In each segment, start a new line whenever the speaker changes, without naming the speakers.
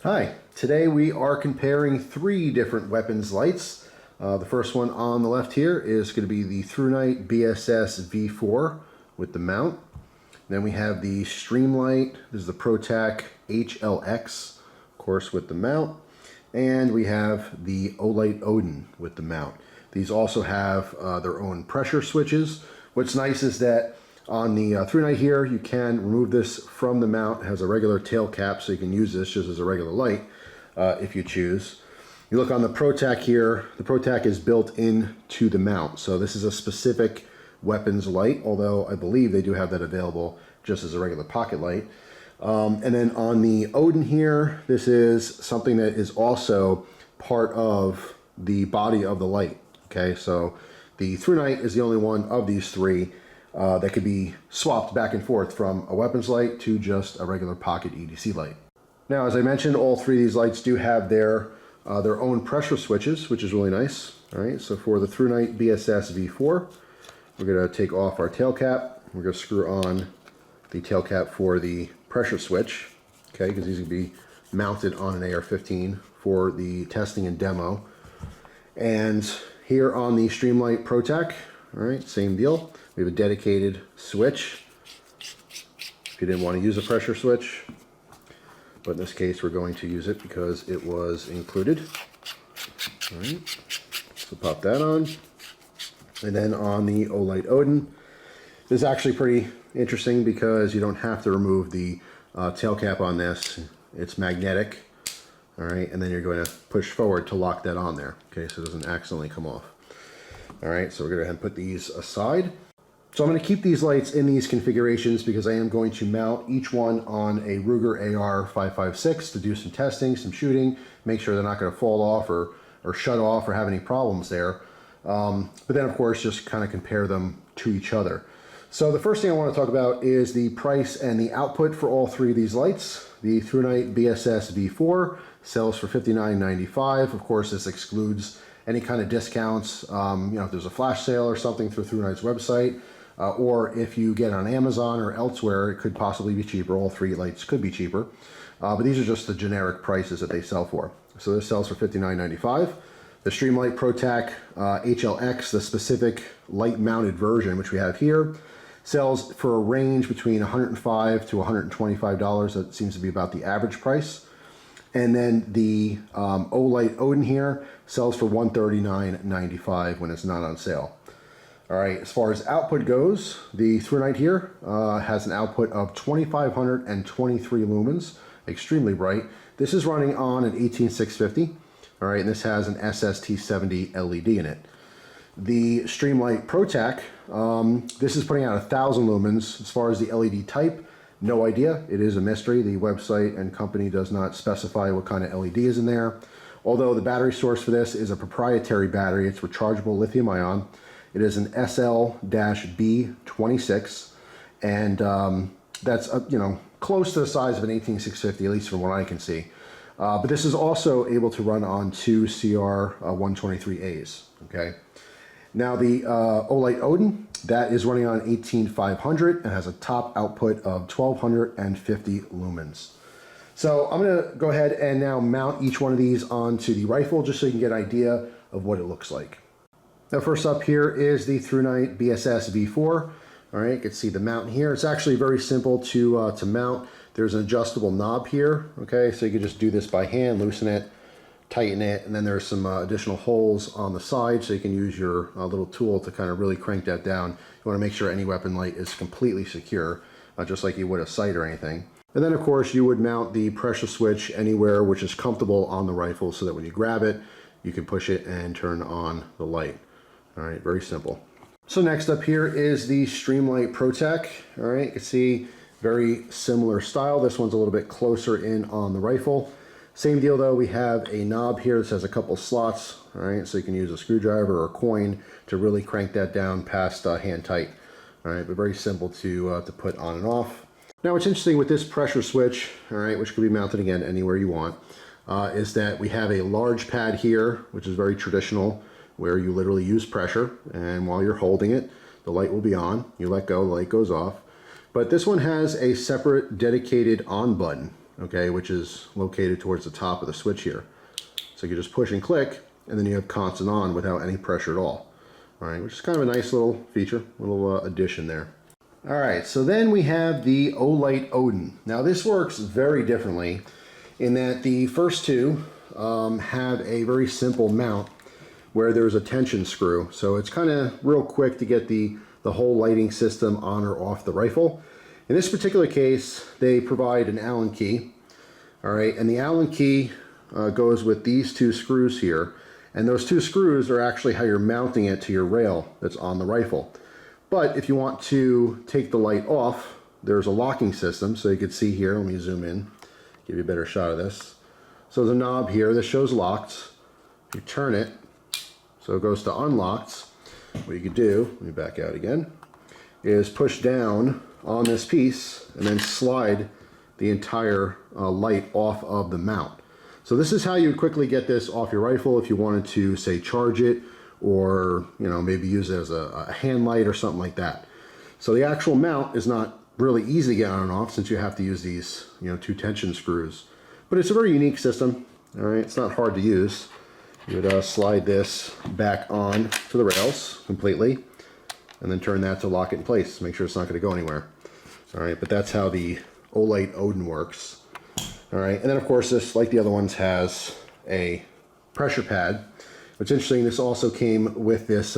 Hi, today we are comparing three different weapons lights. The first one on the left here is going to be the Thrunite Bss V4 with the mount. Then we have the Streamlight, this is the ProTac HLX, of course, with the mount. And we have the Olight Odin with the mount. These also have their own pressure switches. What's nice is that on the Thrunite here, you can remove this from the mount. It has a regular tail cap, so you can use this just as a regular light if you choose. You look on the ProTac here, the ProTac is built into the mount. So this is a specific weapons light, although I believe they do have that available just as a regular pocket light. And then on the Odin here, this is something that is also part of the body of the light. Okay, so the Thrunite is the only one of these three that could be swapped back and forth from a weapons light to just a regular pocket EDC light. Now, as I mentioned, all three of these lights do have their own pressure switches, which is really nice. All right, so for the Thrunite Bss V4, we're going to take off our tail cap. We're going to screw on the tail cap for the pressure switch, okay, because these can be mounted on an AR-15 for the testing and demo. And here on the Streamlight Protec, all right, same deal. We have a dedicated switch if you didn't want to use a pressure switch, but in this case we're going to use it because it was included. All right, so pop that on. And then on the Olight Odin, this is actually pretty interesting because you don't have to remove the tail cap on this. It's magnetic, all right, and then you're going to push forward to lock that on there, okay, so it doesn't accidentally come off. All right, so we're going to go ahead and put these aside. So I'm going to keep these lights in these configurations because I am going to mount each one on a Ruger AR-556 to do some testing, some shooting, make sure they're not going to fall off or shut off or have any problems there. But then, of course, just kind of compare them to each other. So the first thing I want to talk about is the price and the output for all three of these lights. The Thrunite Bss V4 sells for $59.95. Of course, this excludes any kind of discounts, you know, if there's a flash sale or something through Thrunite's website, or if you get it on Amazon or elsewhere, it could possibly be cheaper. All three lights could be cheaper, but these are just the generic prices that they sell for. So this sells for $59.95. The Streamlight Protec HLX, the specific light-mounted version, which we have here, sells for a range between $105 to $125. That seems to be about the average price. And then the Olight Odin here sells for $139.95 when it's not on sale. All right, as far as output goes, the Thrunite here has an output of 2,523 lumens, extremely bright. This is running on an 18650. All right, and this has an SST70 LED in it. The Streamlight Protec, this is putting out 1,000 lumens. As far as the LED type, no idea. It is a mystery. The website and company does not specify what kind of LED is in there. Although the battery source for this is a proprietary battery. It's rechargeable lithium ion. It is an SL-B26, and that's you know, close to the size of an 18650, at least from what I can see. But this is also able to run on two CR123As. Okay. Now the Olight Odin, that is running on 18500 and has a top output of 1250 lumens. So I'm going to go ahead and now mount each one of these onto the rifle just so you can get an idea of what it looks like. Now first up here is the Thrunite Bss V4. All right, you can see the mount here. It's actually very simple to mount. There's an adjustable knob here, okay, so you can just do this by hand, loosen it, tighten it, and then there's some additional holes on the side so you can use your little tool to kind of really crank that down. You want to make sure any weapon light is completely secure, just like you would a sight or anything. And then, of course, you would mount the pressure switch anywhere which is comfortable on the rifle so that when you grab it, you can push it and turn on the light. All right, very simple. So next up here is the Streamlight Protec. All right, you can see very similar style. This one's a little bit closer in on the rifle. Same deal though, we have a knob here that has a couple slots, all right, so you can use a screwdriver or a coin to really crank that down past hand tight. All right, but very simple to put on and off. Now what's interesting with this pressure switch, all right, which could be mounted again anywhere you want, is that we have a large pad here, which is very traditional, where you literally use pressure, and while you're holding it, the light will be on. You let go, the light goes off. But this one has a separate dedicated on button. okay, which is located towards the top of the switch here. So you just push and click, and then you have constant on without any pressure at all. All right, which is kind of a nice little feature, little addition there. All right, so then we have the Olight Odin. Now this works very differently in that the first two have a very simple mount where there's a tension screw. So it's kind of real quick to get the whole lighting system on or off the rifle. In this particular case, they provide an Allen key. All right, and the Allen key goes with these two screws here. And those two screws are actually how you're mounting it to your rail that's on the rifle. But if you want to take the light off, there's a locking system. So you can see here, let me zoom in, give you a better shot of this. So there's a knob here that shows locked. You turn it, so it goes to unlocked. What you could do, let me back out again, is push down on this piece and then slide the entire light off of the mount. So this is how you would quickly get this off your rifle if you wanted to, say, charge it, or maybe use it as a hand light or something like that. So the actual mount is not really easy to get on and off since you have to use these two tension screws. But it's a very unique system. All right, it's not hard to use. You would slide this back on to the rails completely, and then turn that to lock it in place. Make sure it's not going to go anywhere. All right, but that's how the Olight Odin works. All right, and then of course this, like the other ones, has a pressure pad. What's interesting, this also came with this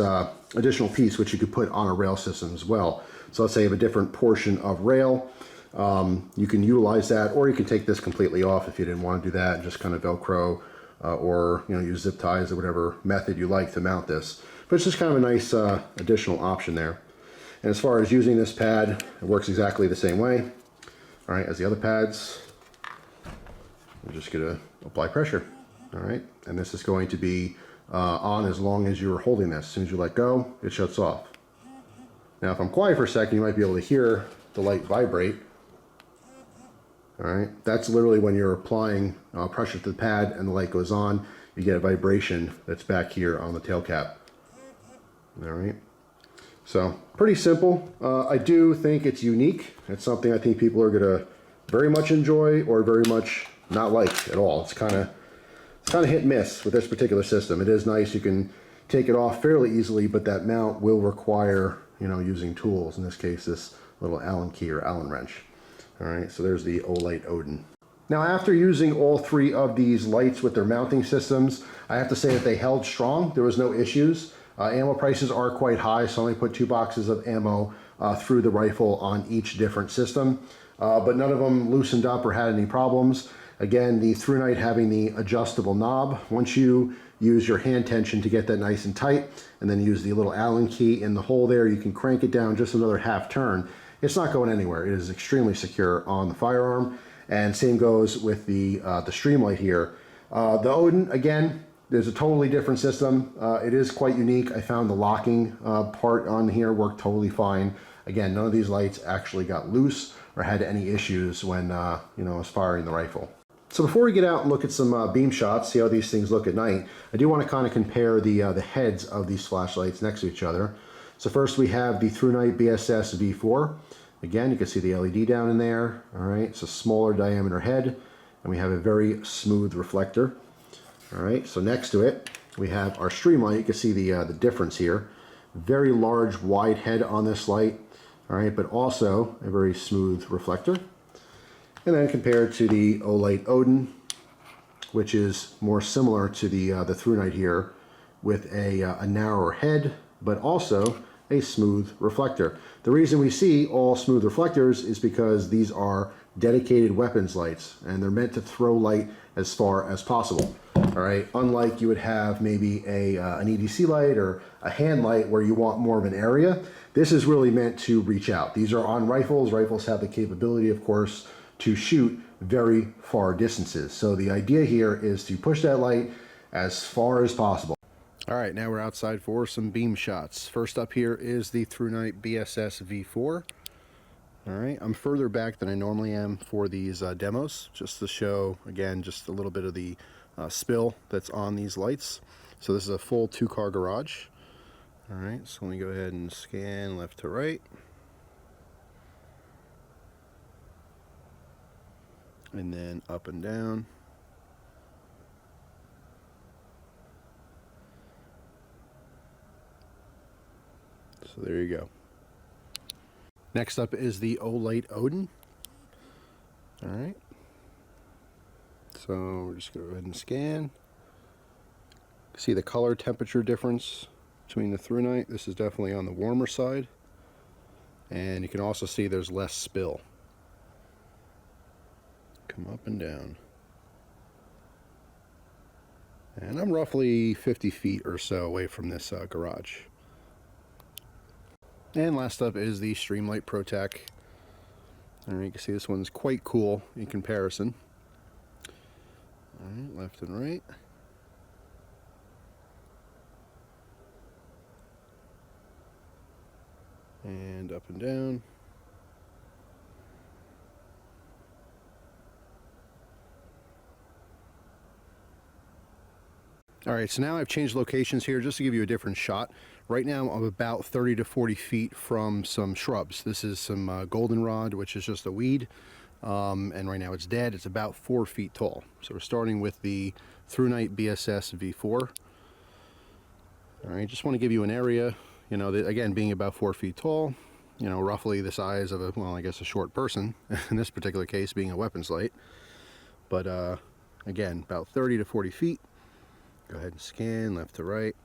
additional piece which you could put on a rail system as well. So let's say you have a different portion of rail, you can utilize that, or you can take this completely off if you didn't want to do that and just kind of Velcro or use zip ties or whatever method you like to mount this. But it's just kind of a nice additional option there. And as far as using this pad, it works exactly the same way, all right, as the other pads. We're just going to apply pressure, all right? And this is going to be on as long as you're holding this. As soon as you let go, it shuts off. Now, if I'm quiet for a second, you might be able to hear the light vibrate. All right, that's literally when you're applying pressure to the pad and the light goes on, you get a vibration that's back here on the tail cap. All right, so pretty simple. I do think it's unique. It's something I think people are gonna very much enjoy or very much not like at all. It's kind of hit and miss with this particular system. It is nice, you can take it off fairly easily, but that mount will require using tools. In this case, this little Allen key or Allen wrench. All right, so there's the Olight Odin. Now, after using all three of these lights with their mounting systems, I have to say that they held strong. There was no issues. Ammo prices are quite high, so I only put 2 boxes of ammo through the rifle on each different system, but none of them loosened up or had any problems. Again, the Thrunite having the adjustable knob. Once you use your hand tension to get that nice and tight, and then use the little Allen key in the hole there, you can crank it down just another half turn. It's not going anywhere. It is extremely secure on the firearm, and same goes with the Streamlight here. The Odin, again, there's a totally different system. It is quite unique. I found the locking part on here worked totally fine. Again, none of these lights actually got loose or had any issues when I was firing the rifle. So before we get out and look at some beam shots, see how these things look at night, I do want to kind of compare the heads of these flashlights next to each other. So first we have the Thrunite Bss V4. Again, you can see the LED down in there. All right, it's a smaller diameter head, and we have a very smooth reflector. All right, so next to it, we have our Streamlight. You can see the difference here. Very large, wide head on this light. All right, but also a very smooth reflector. And then compared to the Olight Odin, which is more similar to the Thrunite here, with a narrower head, but also a smooth reflector. The reason we see all smooth reflectors is because these are dedicated weapons lights, and they're meant to throw light as far as possible. All right, unlike you would have maybe an EDC light or a hand light where you want more of an area, this is really meant to reach out. These are on rifles. Rifles have the capability, of course, to shoot very far distances. So the idea here is to push that light as far as possible. All right, now we're outside for some beam shots. First up here is the Thrunite Bss V4. All right, I'm further back than I normally am for these demos, just to show, again, just a little bit of the spill that's on these lights. So this is a full 2-car garage. All right, so let me go ahead and scan left to right. and then up and down. So there you go. Next up is the Olight Odin. All right. So we're just going to go ahead and scan. See the color temperature difference between the Thrunite. This is definitely on the warmer side. And you can also see there's less spill. Come up and down. And I'm roughly 50 feet or so away from this garage. And last up is the Streamlight Protec. All right, you can see this one's quite cool in comparison. All right, left and right. And up and down. All right, so now I've changed locations here just to give you a different shot. Right now I'm about 30 to 40 feet from some shrubs. This is some goldenrod, which is just a weed, and right now it's dead. It's about 4 feet tall. So we're starting with the Thrunite Bss V4. All right, just want to give you an area, you know, that, again, being about 4 feet tall, you know, roughly the size of a, well, I guess a short person, in this particular case being a weapons light. But again, about 30 to 40 feet. Go ahead and scan left to right.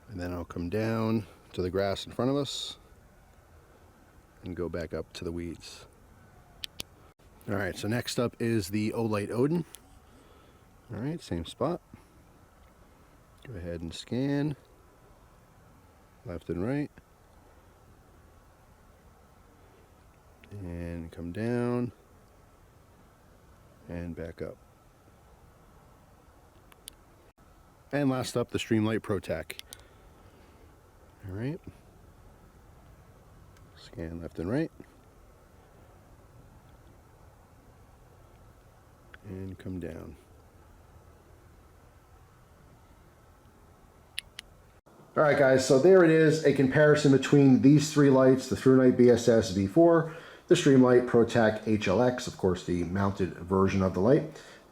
And then I'll come down to the grass in front of us and go back up to the weeds. All right, so next up is the Olight Odin. All right, same spot. Go ahead and scan left and right. And come down and back up. And last up, the Streamlight Protec. All right. Scan left and right. And come down. All right, guys, so there it is, a comparison between these three lights, the Thrunite Bss V4, the Streamlight Protec HLX, of course the mounted version of the light,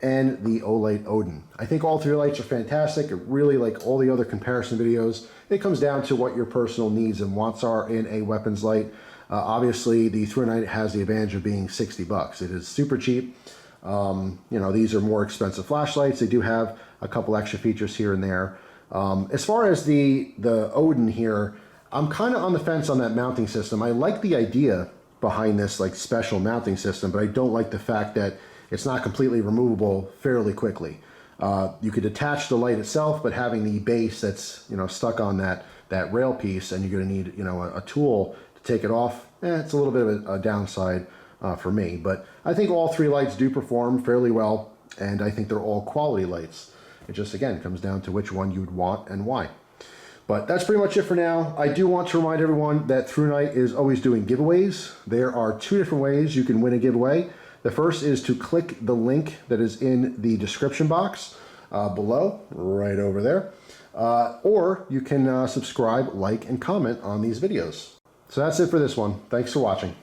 and the Olight Odin. I think all three lights are fantastic. Really, like all the other comparison videos, it comes down to what your personal needs and wants are in a weapons light. Obviously, the Thrunite has the advantage of being 60 bucks. It is super cheap. You know, these are more expensive flashlights. They do have a couple extra features here and there. As far as the Odin here, I'm kind of on the fence on that mounting system. I like the idea behind this like special mounting system, but I don't like the fact that it's not completely removable fairly quickly. You could attach the light itself, but having the base that's, you know, stuck on that rail piece, and you're going to need, you know, a tool to take it off, it's a little bit of a downside for me. But I think all three lights do perform fairly well, and I think they're all quality lights. It just, again, comes down to which one you'd want and why. But that's pretty much it for now. I do want to remind everyone that Thrunite is always doing giveaways. There are two different ways you can win a giveaway. The first is to click the link that is in the description box below, right over there. Or you can subscribe, like, and comment on these videos. So that's it for this one. Thanks for watching.